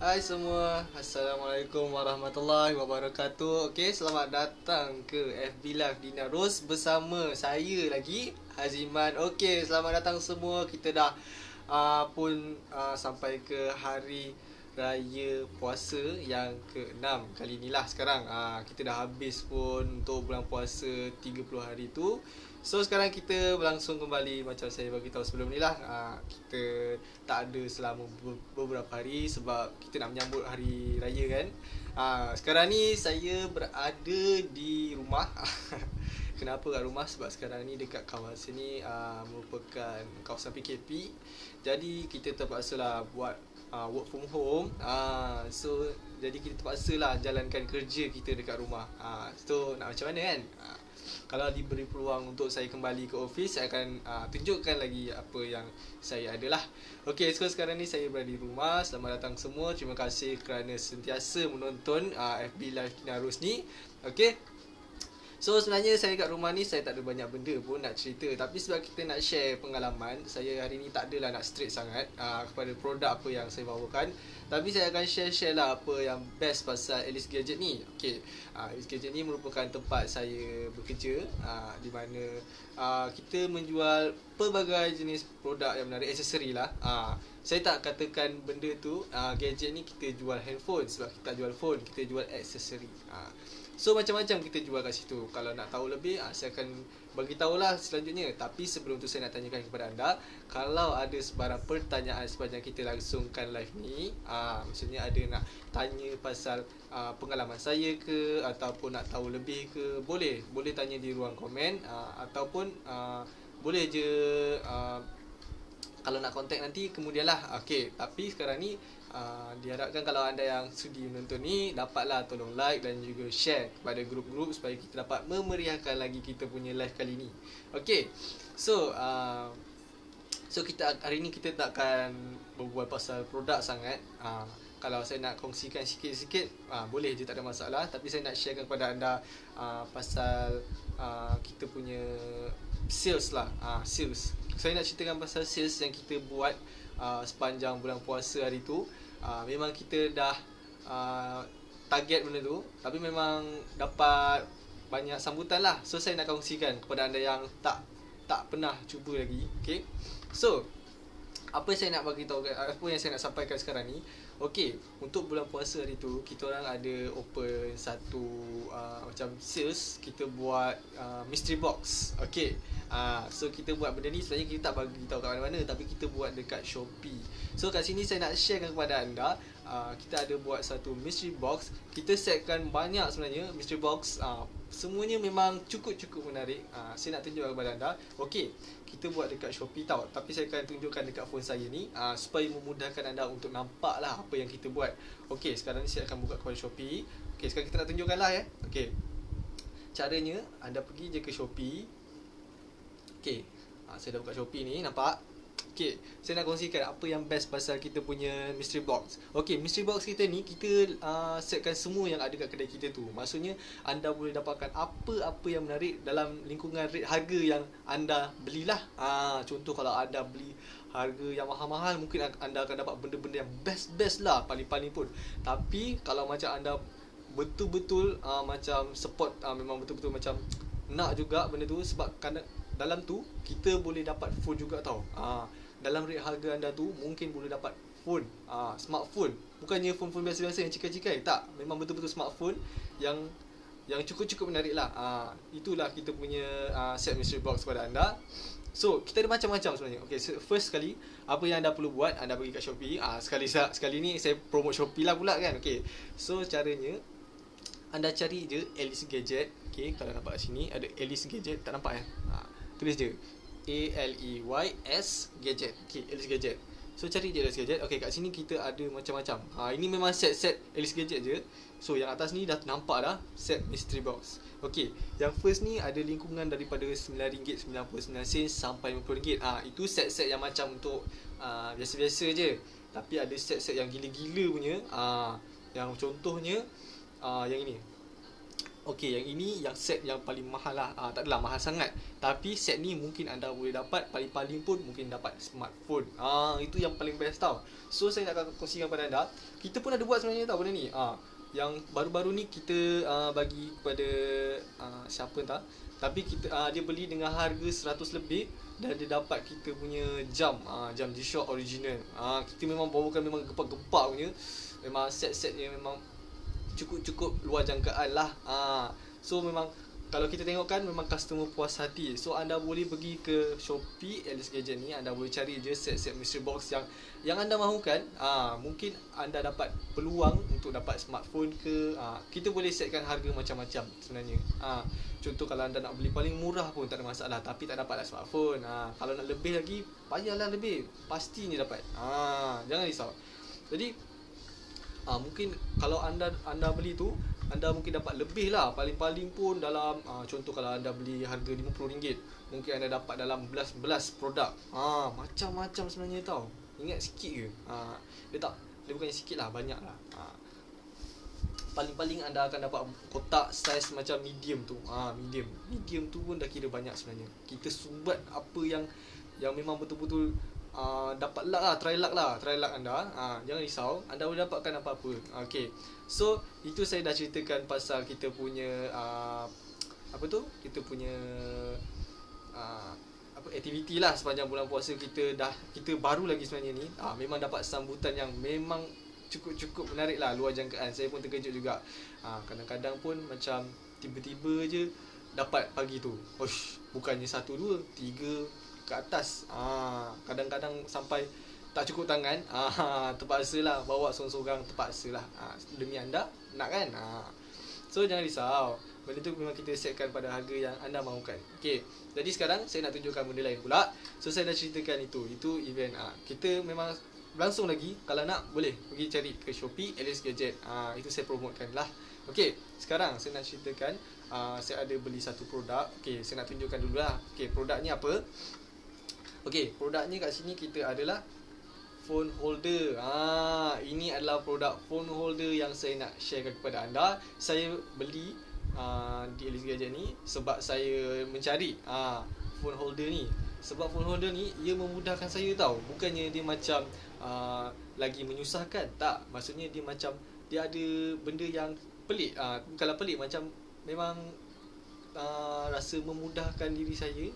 Hai semua, Assalamualaikum warahmatullahi wabarakatuh. Okey, selamat datang ke FB Live Dina Rose bersama saya lagi, Haziman. Okey, selamat datang semua. Kita dah sampai ke hari Raya Puasa yang ke-6 kali ni lah sekarang. Kita dah habis pun untuk bulan puasa 30 hari tu. So sekarang kita berlangsung kembali macam saya bagi tahu sebelum ni lah. Kita tak ada selama beberapa hari sebab kita nak menyambut hari raya kan. Sekarang ni saya berada di rumah. Kenapa kat rumah? Sebab sekarang ni dekat kawasan ni merupakan kawasan PKP. Jadi kita terpaksa lah buat work from home. So jadi kita terpaksa lah jalankan kerja kita dekat rumah. So nak macam mana kan? Kalau diberi peluang untuk saya kembali ke office, saya akan tunjukkan lagi apa yang saya ada lah. Okay, so sekarang ni saya berada di rumah. Selamat datang semua. Terima kasih kerana sentiasa menonton FB Live Dina Rose ni. Okay, so sebenarnya saya kat rumah ni saya tak ada banyak benda pun nak cerita. Tapi sebab kita nak share pengalaman, saya hari ni tak adalah nak straight sangat kepada produk apa yang saya bawakan. Tapi saya akan share lah apa yang best pasal Alice Gadget ni. Okay, Alice Gadget ni merupakan tempat saya bekerja, di mana kita menjual pelbagai jenis produk yang menarik, aksesori lah. Saya tak katakan benda tu gadget ni kita jual handphone, sebab kita tak jual phone, kita jual aksesori. So macam-macam kita jual kat situ. Kalau nak tahu lebih, saya akan bagi tahulah selanjutnya. Tapi sebelum tu saya nak tanyakan kepada anda, kalau ada sebarang pertanyaan sepanjang kita langsungkan live ni, maksudnya ada nak tanya pasal pengalaman saya ke, ataupun nak tahu lebih ke, boleh tanya di ruang komen, ataupun boleh je kalau nak kontak nanti kemudian lah. Okay, tapi sekarang ni diharapkan kalau anda yang sudi menonton ni, dapatlah tolong like dan juga share kepada grup-grup supaya kita dapat memeriahkan lagi kita punya live kali ni. Okay, so kita hari ni kita takkan berbual pasal produk sangat. Kalau saya nak kongsikan sikit-sikit, boleh je, tak ada masalah. Tapi saya nak sharekan kepada anda pasal kita punya sales lah. Sales, saya nak ceritakan pasal sales yang kita buat sepanjang bulan puasa hari tu. Memang kita dah target benda tu, tapi memang dapat banyak sambutan lah. So saya nak kongsikan kepada anda yang tak pernah cuba lagi. Okay, so apa yang saya nak bagi tahu, apa yang saya nak sampaikan sekarang ni. Okey, untuk bulan puasa hari tu kita orang ada open satu macam sales. Kita buat mystery box. Okey, so kita buat benda ni sebenarnya kita tak bagi tahu kat mana-mana, tapi kita buat dekat Shopee. So kat sini saya nak sharekan kepada anda, kita ada buat satu mystery box. Kita setkan banyak sebenarnya mystery box. Semuanya memang cukup menarik. Saya nak tunjukkan kepada anda. Okey, kita buat dekat Shopee tau, tapi saya akan tunjukkan dekat phone saya ni supaya memudahkan anda untuk nampak lah apa yang kita buat. Okey, sekarang ni saya akan buka kepada Shopee. Okey, sekarang kita nak tunjukkan lah ya. Okey, caranya anda pergi je ke Shopee. Okey, saya dah buka Shopee ni, nampak? Okey, saya nak kongsikan apa yang best pasal kita punya mystery box. Okey, mystery box kita ni kita setkan semua yang ada kat kedai kita tu. Maksudnya anda boleh dapatkan apa-apa yang menarik dalam lingkungan rate harga yang anda belilah. Contoh kalau anda beli harga yang mahal-mahal, mungkin anda akan dapat benda-benda yang best lah, paling-paling pun. Tapi kalau macam anda betul-betul macam support, memang betul-betul macam nak juga benda tu, sebab kerana dalam tu kita boleh dapat phone juga tau. Dalam rate harga anda tu mungkin boleh dapat phone, smartphone. Bukannya phone-phone biasa-biasa yang cikai-cikai, tak. Memang betul-betul smartphone yang cukup menarik lah. Itulah kita punya set mystery box kepada anda. So kita ada macam-macam sebenarnya. Okay, so first sekali, apa yang anda perlu buat, anda pergi kat Shopee. Sekali ni saya promote Shopee lah pula kan. Okay, so caranya anda cari je Alice Gadget. Okay, kalau nampak kat sini ada Alice Gadget, tak nampak tulis je ALEYS Gadget. Okay, Alice Gadget. So cari je Alice Gadget. Okay, kat sini kita ada macam-macam. Ini memang set Alice Gadget je. So yang atas ni dah nampak dah set mystery box. Okay, yang first ni ada lingkungan daripada RM9.99 sampai RM50. Itu set-set yang macam untuk biasa-biasa je. Tapi ada set-set yang gila-gila punya. Yang contohnya yang ini. Okey, yang ini yang set yang paling mahal lah. Tak adalah mahal sangat. Tapi set ni mungkin anda boleh dapat, paling-paling pun mungkin dapat smartphone. Itu yang paling best tau. So saya nak kongsikan pada anda. Kita pun ada buat sebenarnya tau benda ni. Yang baru-baru ni kita bagi kepada siapa entah. Tapi kita dia beli dengan harga 100 lebih dan dia dapat kita punya jam, jam G-Shock original. Kita memang bawakan memang gepak-gepak punya. Memang set-set yang memang cukup luar jangkaan lah. So memang kalau kita tengok kan memang customer puas hati. So anda boleh pergi ke Shopee Alice Gadget ni, anda boleh cari je set-set mystery box yang anda mahukan. Mungkin anda dapat peluang untuk dapat smartphone ke. Kita boleh setkan harga macam-macam sebenarnya. Contoh kalau anda nak beli paling murah pun tak ada masalah, tapi tak dapatlah smartphone. Kalau nak lebih lagi, payahlah lebih, pastinya dapat. Jangan risau. Jadi mungkin kalau anda beli tu, anda mungkin dapat lebih lah. Paling-paling pun dalam contoh kalau anda beli harga RM50, mungkin anda dapat dalam belas produk. Macam-macam sebenarnya tau. Ingat sikit ke? Dia bukan sikit lah, banyak lah. Paling-paling anda akan dapat kotak saiz macam medium tu. Medium tu pun dah kira banyak sebenarnya. Kita sumbat apa yang memang betul-betul dapat luck lah, try luck anda. Jangan risau, anda boleh dapatkan apa-apa. Okay, so itu saya dah ceritakan pasal kita punya kita punya aktiviti lah sepanjang bulan puasa. Kita baru lagi sebenarnya ni. Memang dapat sambutan yang memang cukup menarik lah, luar jangkaan. Saya pun terkejut juga. Kadang-kadang pun macam tiba-tiba je dapat pagi tu. Bukannya 1, 2, 3 ke atas. Kadang-kadang sampai tak cukup tangan. Terpaksa lah bawa seorang-seorang, terpaksa lah. Demi anda nak kan. So jangan risau, benda tu memang kita setkan pada harga yang anda mahukan. Okay, jadi sekarang saya nak tunjukkan benda lain pula. So saya dah ceritakan itu event. Kita memang berlangsung lagi. Kalau nak boleh pergi cari ke Shopee Alice Gadget. Itu saya promotekan lah. Okay, sekarang saya nak ceritakan. Saya ada beli satu produk. Okay, saya nak tunjukkan dulu lah. Okay, produknya apa. Okey, produknya kat sini kita adalah phone holder. Ini adalah produk phone holder yang saya nak sharekan kepada anda. Saya beli di Alice Gadget ni sebab saya mencari phone holder ni. Sebab phone holder ni ia memudahkan saya tau. Bukannya dia macam lagi menyusahkan. Tak, maksudnya dia macam dia ada benda yang pelik. Kalau pelik macam memang rasa memudahkan diri saya.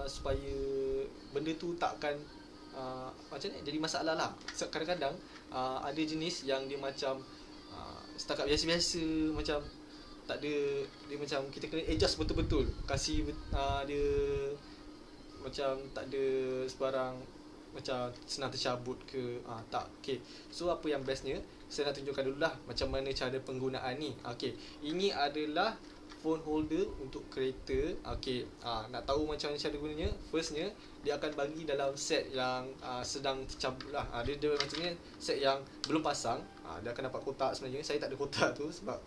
Supaya benda tu takkan macam ni jadi masalah lah. Kadang-kadang ada jenis yang dia macam setakat biasa-biasa, macam tak ada, dia macam kita kena adjust betul-betul, kasih dia macam tak ada sebarang macam senang tercabut ke. Tak. Okay, so apa yang bestnya, saya nak tunjukkan dulu lah macam mana cara penggunaan ni. Okay, ini adalah phone holder untuk kereta. Okay, nak tahu macam mana cara gunanya. Firstnya, dia akan bagi dalam set yang sedang tercabut lah. Dia maksudnya set yang belum pasang. Dia akan dapat kotak sebenarnya. Saya tak ada kotak tu sebab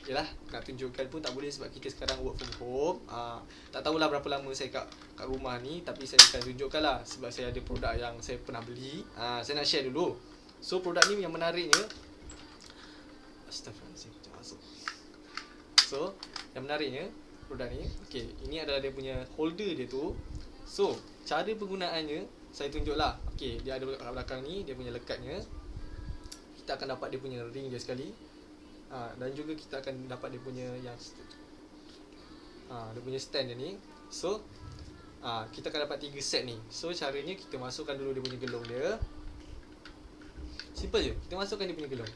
yalah, nak tunjukkan pun tak boleh sebab kita sekarang work from home. Tak tahulah berapa lama saya kat rumah ni, tapi saya akan tunjukkan lah sebab saya ada produk yang saya pernah beli. Saya nak share dulu. So produk ni yang menariknya, Astaghfirullahaladzim. So yang menariknya produk ni, okay, ini adalah dia punya holder dia tu. So cara penggunaannya saya tunjuk lah. Okay, dia ada kat belakang ni, dia punya lekatnya. Kita akan dapat dia punya ring dia sekali. Dan juga kita akan dapat dia punya yang dia punya stand dia ni. So kita akan dapat 3 set ni. So caranya kita masukkan dulu dia punya gelung dia. Simple je, kita masukkan dia punya gelung.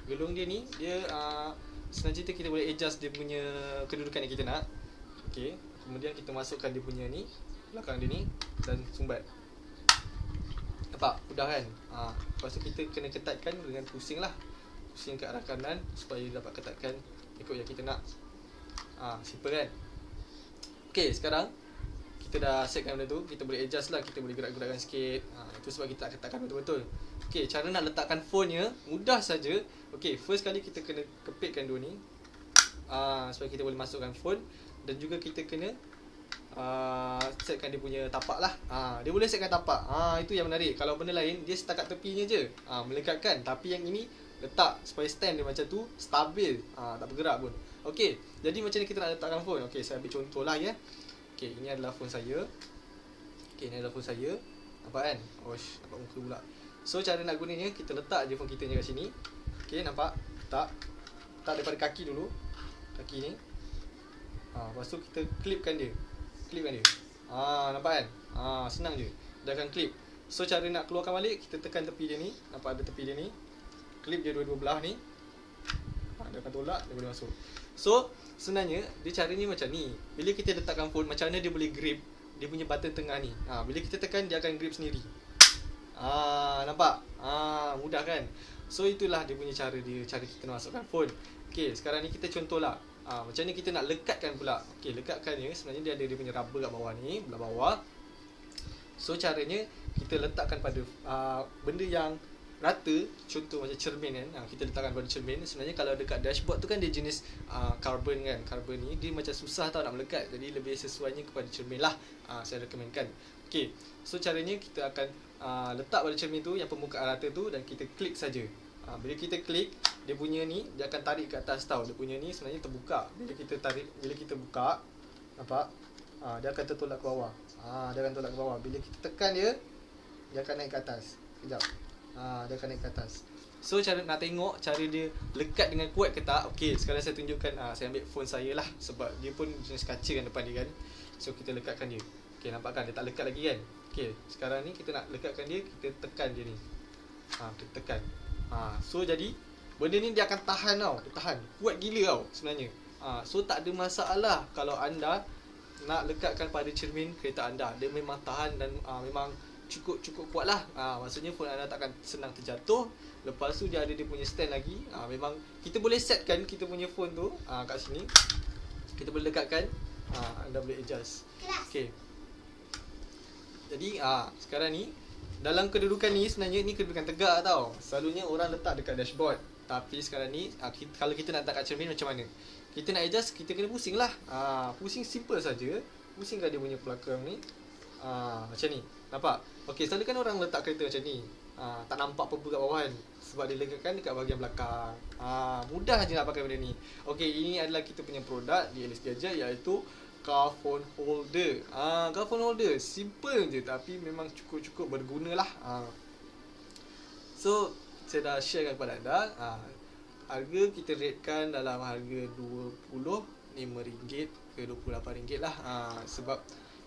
Gelung dia ni, dia senang cerita kita boleh adjust dia punya kedudukan yang kita nak. Okay, kemudian kita masukkan dia punya ni, belakang dia ni, dan sumbat. Nampak? Mudah kan? Lepas tu kita kena ketatkan dengan pusing lah. Pusing ke arah kanan supaya dapat ketatkan ikut yang kita nak. Simple kan? Okay, sekarang kita dah setkan benda tu. Kita boleh adjust lah, kita boleh gerak-gerakkan sikit. Itu sebab kita nak ketatkan betul-betul. Okay, cara nak letakkan phone-nya mudah saja. Okay, first kali kita kena kepitkan dua ni, supaya kita boleh masukkan phone. Dan juga kita kena setkan dia punya tapak lah. Dia boleh setkan tapak. Itu yang menarik. Kalau benda lain dia setakat tepinya je, melekatkan. Tapi yang ini letak supaya stand dia macam tu stabil, tak bergerak pun. Okey, jadi macam ni kita nak letakkan phone. Okey, saya ambil contoh lah ya. Okey, ini adalah phone saya. Okey, ini adalah phone saya. Nampak kan? Osh, nampak muka pula. So cara nak gunanya, kita letak je phone kita ni kat sini. Okey, nampak? Letak daripada kaki dulu. Kaki ni. Lepas tu kita clipkan dia. Nampak kan? Senang je. Dia akan clip. So cara nak keluarkan balik, kita tekan tepi dia ni. Nampak ada tepi dia ni. Clip dia dua-dua belah ni. Dia akan tolak, dia boleh masuk. So sebenarnya dia caranya macam ni. Bila kita letakkan phone, macam mana dia boleh grip dia punya button tengah ni. Bila kita tekan, dia akan grip sendiri. Nampak? Mudah kan? So itulah dia punya cara kita nak masukkan phone. Okey, sekarang ni kita contohlah. Macam ni kita nak lekatkan pula. Okey, lekatkannya sebenarnya dia ada dia punya rubber kat bawah ni, belah bawah. So caranya kita letakkan pada benda yang rata, contoh macam cermin kan. Kita letakkan pada cermin. Sebenarnya kalau dekat dashboard tu kan dia jenis carbon kan. Carbon ni dia macam susah tau nak melekat. Jadi lebih sesuainya kepada cermin lah. Saya rekomenkan. Okey, so caranya kita akan letak pada cermin tu yang permukaan rata tu dan kita klik saja. Bila kita klik, dia punya ni dia akan tarik ke atas tau. Dia punya ni sebenarnya terbuka. Bila kita tarik, bila kita buka, nampak? Dia akan tertolak ke bawah. Dia akan tolak ke bawah. Bila kita tekan dia akan naik ke atas. Kejap. Dia akan naik ke atas. So cara nak tengok cara dia lekat dengan kuat ke tak. Okey, sekarang saya tunjukkan. Saya ambil phone saya lah, sebab dia pun jenis kaca kan depan dia kan. So kita lekatkan dia. Okey, nampak kan dia tak lekat lagi kan. Okey, sekarang ni kita nak lekatkan dia. Kita tekan dia ni. Kita tekan. So jadi benda ni dia akan tahan tau. Dia tahan. Kuat gila tau sebenarnya. So tak ada masalah kalau anda nak lekatkan pada cermin kereta anda. Dia memang tahan dan memang cukup kuat lah. Maksudnya phone anda takkan senang terjatuh. Lepas tu dia ada dia punya stand lagi. Memang kita boleh setkan kita punya phone tu kat sini. Kita boleh lekatkan. Anda boleh adjust. Okay. Jadi sekarang ni dalam kedudukan ni sebenarnya ni kedudukan tegak tau. Selalunya orang letak dekat dashboard. Tapi sekarang ni kalau kita nak letak kat cermin macam mana? Kita nak adjust, kita kena pusing lah. Pusing simple saja. Pusingkan dia punya pelakang ni. Macam ni. Nampak? Okey, selalu kan orang letak kereta macam ni. Tak nampak apa-apa kat bawah kan. Sebab dia lekatkan dekat bahagian belakang. Mudah je nak pakai benda ni. Okey, ini adalah kita punya produk di LS Gadget, iaitu car phone holder. Car phone holder simple je tapi memang cukup berguna lah. So saya dah share kepada anda. Harga kita ratekan dalam harga RM25 ke RM28 lah. Sebab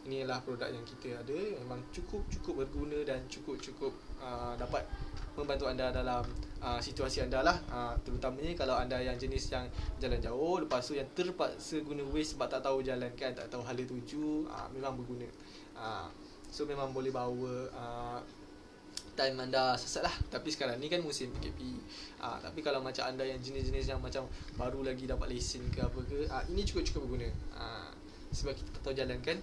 inilah produk yang kita ada, memang cukup berguna dan cukup dapat membantu anda dalam situasi anda lah. Terutamanya kalau anda yang jenis yang jalan jauh, lepas tu yang terpaksa guna Waze sebab tak tahu jalan kan, tak tahu hala tuju, memang berguna. So memang boleh bawa time anda sesat lah. Tapi sekarang ni kan musim PKP. Tapi kalau macam anda yang jenis-jenis yang macam baru lagi dapat lesen ke apa ke, ini cukup berguna. Sebab kita tak tahu jalan kan.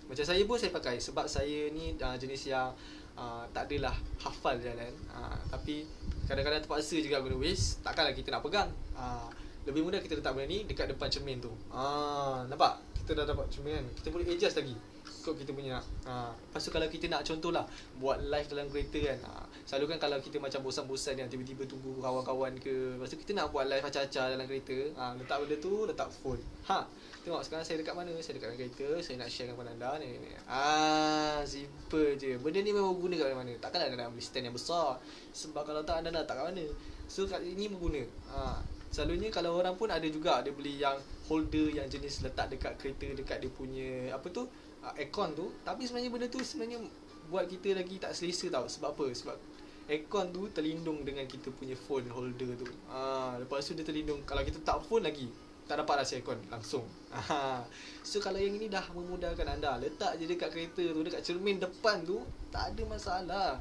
Macam saya pun saya pakai. Sebab saya ni jenis yang tak adalah hafal jalan. Tapi kadang-kadang terpaksa juga guna Waze. Takkanlah kita nak pegang. Lebih mudah kita letak benda ni dekat depan cermin tu. Nampak? Kita dah dapat cermin kan. Kita boleh adjust lagi ikut kita punya nak. Lepas tu kalau kita nak contohlah buat live dalam kereta kan. Selalu kan kalau kita macam bosan-bosan yang tiba-tiba tunggu kawan-kawan ke, lepas tu kita nak buat live acah-acah dalam kereta, letak benda tu, letak phone. Tengok sekarang saya dekat mana? Saya dekat dalam kereta, saya nak sharekan kepada anda ni. Simple je. Benda ni memang berguna kat mana-mana. Takkanlah anda nak beli stand yang besar. Sebab kalau tak, anda nak letak kat mana? So kat ini berguna. Selalunya kalau orang pun ada juga, dia beli yang holder yang jenis letak dekat kereta, dekat dia punya apa tu, aircon tu. Tapi sebenarnya benda tu sebenarnya buat kita lagi tak selesa tau. Sebab apa? Sebab aircon tu terlindung dengan kita punya phone holder tu. Lepas tu dia terlindung. Kalau kita tak phone lagi, tak dapat rasa aircon langsung. So kalau yang ini dah memudahkan anda, letak je dekat kereta tu, dekat cermin depan tu, tak ada masalah.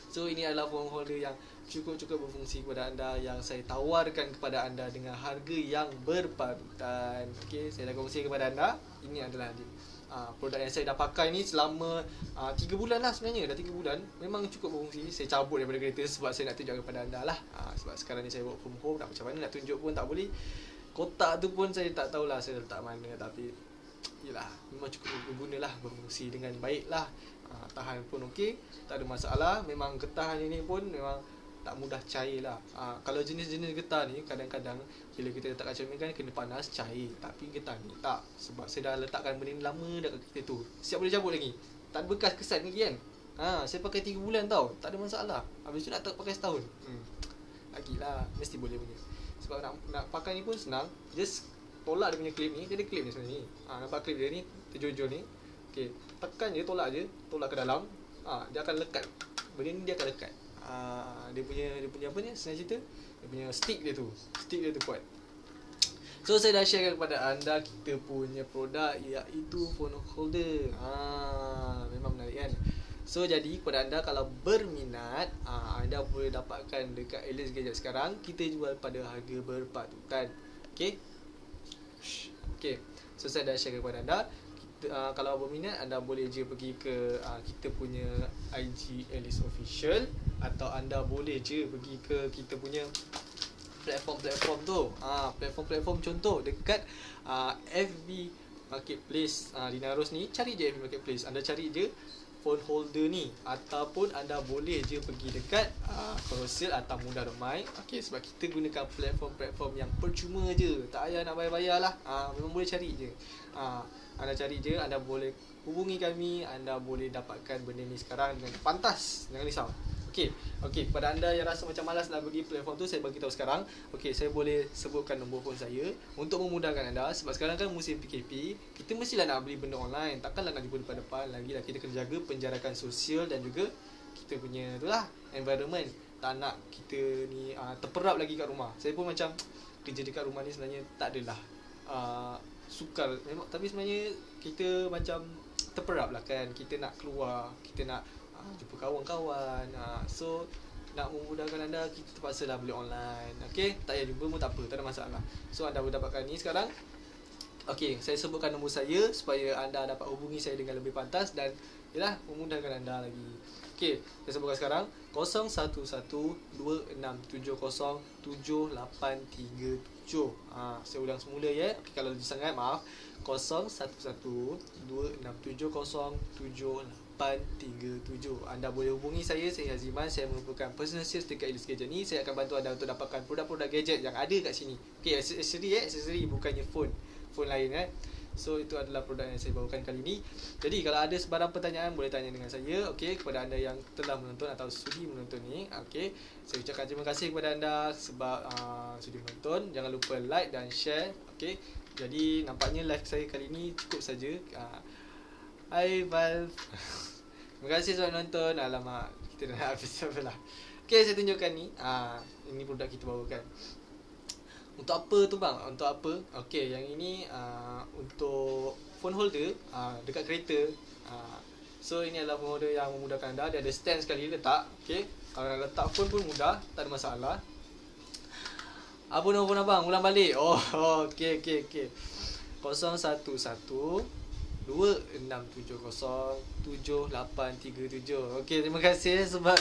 So ini adalah phone holder yang cukup berfungsi kepada anda, yang saya tawarkan kepada anda dengan harga yang berpadutan. Okey, saya dah kongsi kepada anda. Ini adalah produk yang saya dah pakai ni selama 3 bulan lah sebenarnya. Dah 3 bulan. Memang cukup berfungsi. Saya cabut daripada kereta sebab saya nak tunjuk kepada anda lah. Sebab sekarang ni saya work from home, nak macam mana nak tunjuk pun tak boleh. Kotak tu pun saya tak tahulah saya letak mana. Tapi yelah, memang cukup berguna lah, berfungsi dengan baik lah. Tahan pun okey, tak ada masalah. Memang ketahan ini pun memang tak mudah cair lah. Kalau jenis-jenis getah ni kadang-kadang bila kita letakkan cermin kan kena panas cair, tapi getah ni tak, sebab saya dah letakkan benda ni lama dah kat kita tu, siap boleh cabut lagi, tak ada bekas kesan lagi kan. Saya pakai 3 bulan tau, tak ada masalah. Habis tu nak pakai setahun, lagilah mesti boleh punya. Sebab nak pakai ni pun senang, just tolak dia punya klip ni. Dia ada klip ni sebenarnya ni. Nampak klip dia ni, terjojol ni. Okey, tekan je, tolak ke dalam. Dia akan lekat. Benda ni dia akan lekat. Dia punya apa ni? Senang cerita, dia punya stick dia tu kuat. So saya dah sharekan kepada anda kita punya produk, iaitu phone holder. Memang menarik kan. So jadi kepada anda kalau berminat, anda boleh dapatkan dekat Alias Gadget sekarang. Kita jual pada harga berpatutan. Okey. So saya dah share kepada anda. Kalau berminat, anda boleh je pergi ke kita punya IG Alias Official, atau anda boleh je pergi ke kita punya platform tu. Platform contoh dekat FB Marketplace Dinarus ni. Cari je FB Marketplace, anda cari je phone holder ni, ataupun anda boleh je pergi dekat Carousel atau Mudah.my. Sebab kita gunakan platform yang percuma je, tak payah nak bayar-bayar lah. Memang boleh cari je. Anda cari je, anda boleh hubungi kami, anda boleh dapatkan benda ni sekarang dengan pantas, jangan risau. Okey, kepada anda yang rasa macam malas nak pergi platform tu, saya bagi tahu sekarang. Saya boleh sebutkan nombor phone saya untuk memudahkan anda. Sebab sekarang kan musim PKP, kita mestilah nak beli benda online, takkanlah nak jumpa depan-depan lagi lah. Kita kena jaga penjarakan sosial dan juga kita punya tu lah environment. Tak nak kita ni terperap lagi kat rumah. Saya pun macam kerja dekat rumah ni sebenarnya tak adalah sukar memang, tapi sebenarnya kita macam terperap lah kan. Kita nak keluar, kita nak jumpa kawan-kawan. So nak memudahkan anda, kita terpaksa lah beli online. Tak payah jumpa pun tak apa, tak ada masalah. So anda boleh dapatkan ni sekarang. Saya sebutkan nombor saya supaya anda dapat hubungi saya dengan lebih pantas dan yalah, memudahkan anda lagi. Saya sebutkan sekarang 0112670787. Saya ulang semula ya. Kalau lebih sangat maaf, 0112670787. Anda boleh hubungi saya Haziman. Saya merupakan personal sales dekat Alias Gadget ni. Saya akan bantu anda untuk dapatkan produk-produk gadget yang ada kat sini. Aksesori bukannya phone lain So itu adalah produk yang saya bawakan kali ni. Jadi kalau ada sebarang pertanyaan, boleh tanya dengan saya. Kepada anda yang telah menonton atau sudi menonton ni, saya ucapkan terima kasih kepada anda sebab sudi menonton. Jangan lupa like dan share. Jadi nampaknya live saya kali ni cukup saja. Hai Val. Terima kasih sebab menonton. Alamak, kita dah habis lah. Saya tunjukkan ni. Ini produk kita bawakan. Untuk apa tu bang? Untuk apa? Yang ini untuk phone holder dekat kereta. So ini adalah phone holder yang memudahkan anda. Dia ada stand sekali letak. Kalau nak letak phone pun mudah, tak ada masalah. Apa nombor abang? Ulang balik. Okey. 0112670787. Terima kasih sebab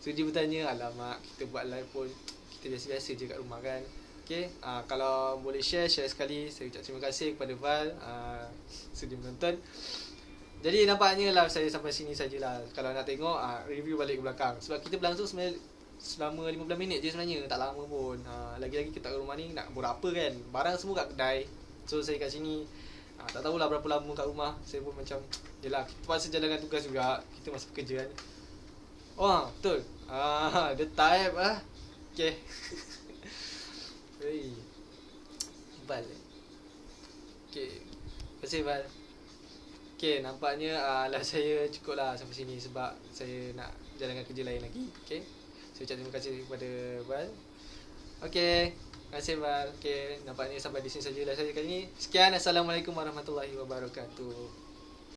sudi bertanya. Alamak, kita buat live pun kita biasa-biasa je kat rumah kan. Kalau boleh share sekali. Saya ucap terima kasih kepada Val sudi menonton. Jadi nampaknya live saya sampai sini sajalah. Kalau nak tengok review balik ke belakang, sebab kita berlangsung sebenarnya selama 15 minit je sebenarnya, tak lama pun. Lagi-lagi kita kat rumah ni nak buat apa kan, barang semua kat kedai. So saya kat sini tak tahulah berapa lama kat rumah. Saya pun macam yelah, kita pasal jalankan tugas juga, kita masih bekerja kan. Betul. Dia type Hei Val. Terima kasih Val. Nampaknya live saya cukup lah sampai sini sebab saya nak jalankan kerja lain lagi. Saya ucap terima kasih kepada Val. Terima kasih Val. Nampaknya sampai di sini saja live saya kali ni. Sekian, Assalamualaikum warahmatullahi wabarakatuh.